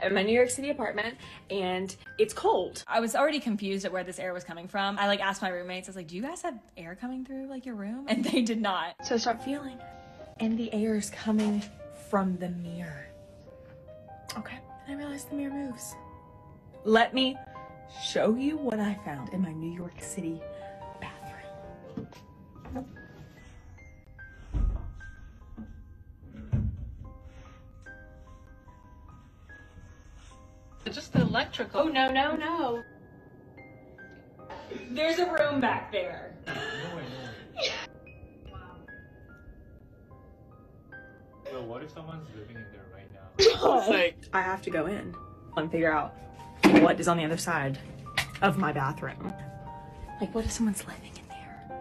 in my New York City apartment and it's cold. I was already confused at where this air was coming from. I like asked my roommates, I was like, do you guys have air coming through like your room? And they did not. So I start feeling, and the air is coming from the mirror. Okay, and I realize the mirror moves. Let me show you what I found in my New York City bathroom. Just the electrical. Oh, no, no, no. There's a room back there. No way, no way. Wow. Well, what if someone's living in there right now? It's like, I have to go in and figure out what is on the other side of my bathroom. Like, what if someone's living in there?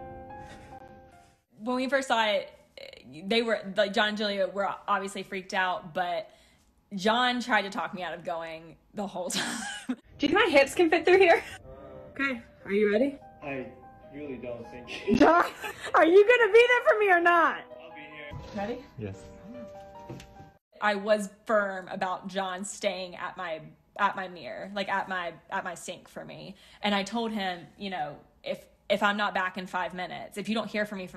When we first saw it, they were, like, John and Julia were obviously freaked out, but John tried to talk me out of going the whole time. Do you think my hips can fit through here? Okay, are you ready? I really don't think. John, are you gonna be there for me or not? I'll be here. Ready? Yes. I was firm about John staying at my mirror, like at my sink for me. And I told him, you know, if I'm not back in 5 minutes, if you don't hear from me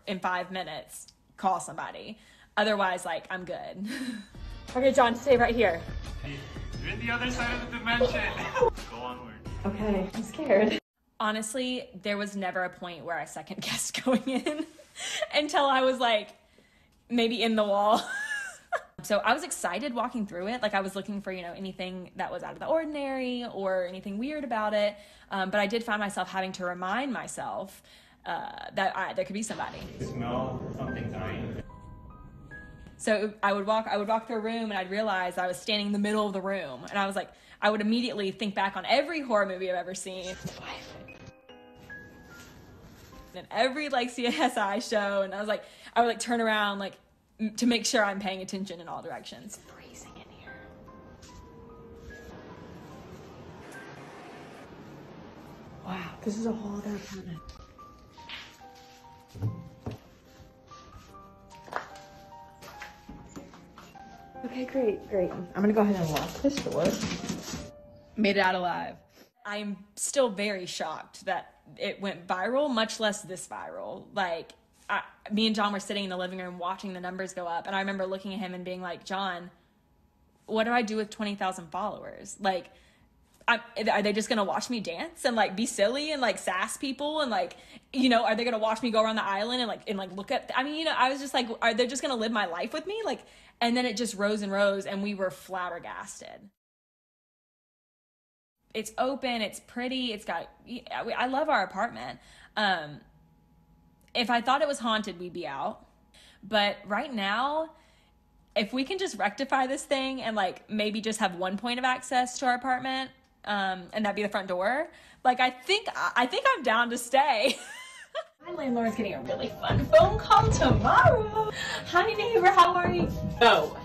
in 5 minutes, call somebody. Otherwise, like, I'm good. Okay, John, stay right here. You're in the other side of the dimension. Go onward. Okay, I'm scared. Honestly, there was never a point where I second guessed going in until I was like maybe in the wall. So I was excited walking through it. Like I was looking for, you know, anything that was out of the ordinary or anything weird about it. But I did find myself having to remind myself that there could be somebody. Smell something dying. So I would walk through a room and I'd realize I was standing in the middle of the room. And I was like, I would immediately think back on every horror movie I've ever seen. And every like CSI show. And I would like turn around like to make sure I'm paying attention in all directions. It's freezing in here. Wow, this is a whole other apartment. Okay, great. I'm gonna go ahead and lock this door. Made it out alive. I'm still very shocked that it went viral, much less this viral. Like, me and John were sitting in the living room watching the numbers go up, and I remember looking at him and being like, John, what do I do with 20,000 followers? Like, are they just gonna watch me dance and like be silly and like sass people and like, you know, are they gonna watch me go around the island and like look at, I mean, you know, I was just like, are they just gonna live my life with me? Like, and then it just rose and rose and we were flabbergasted. It's open, it's pretty, it's got, I love our apartment. If I thought it was haunted, we'd be out. But right now, if we can just rectify this thing and like maybe just have one point of access to our apartment, and that'd be the front door, like I think I'm down to stay. My landlord's getting a really fun phone call tomorrow. Hi neighbor, how are you? No.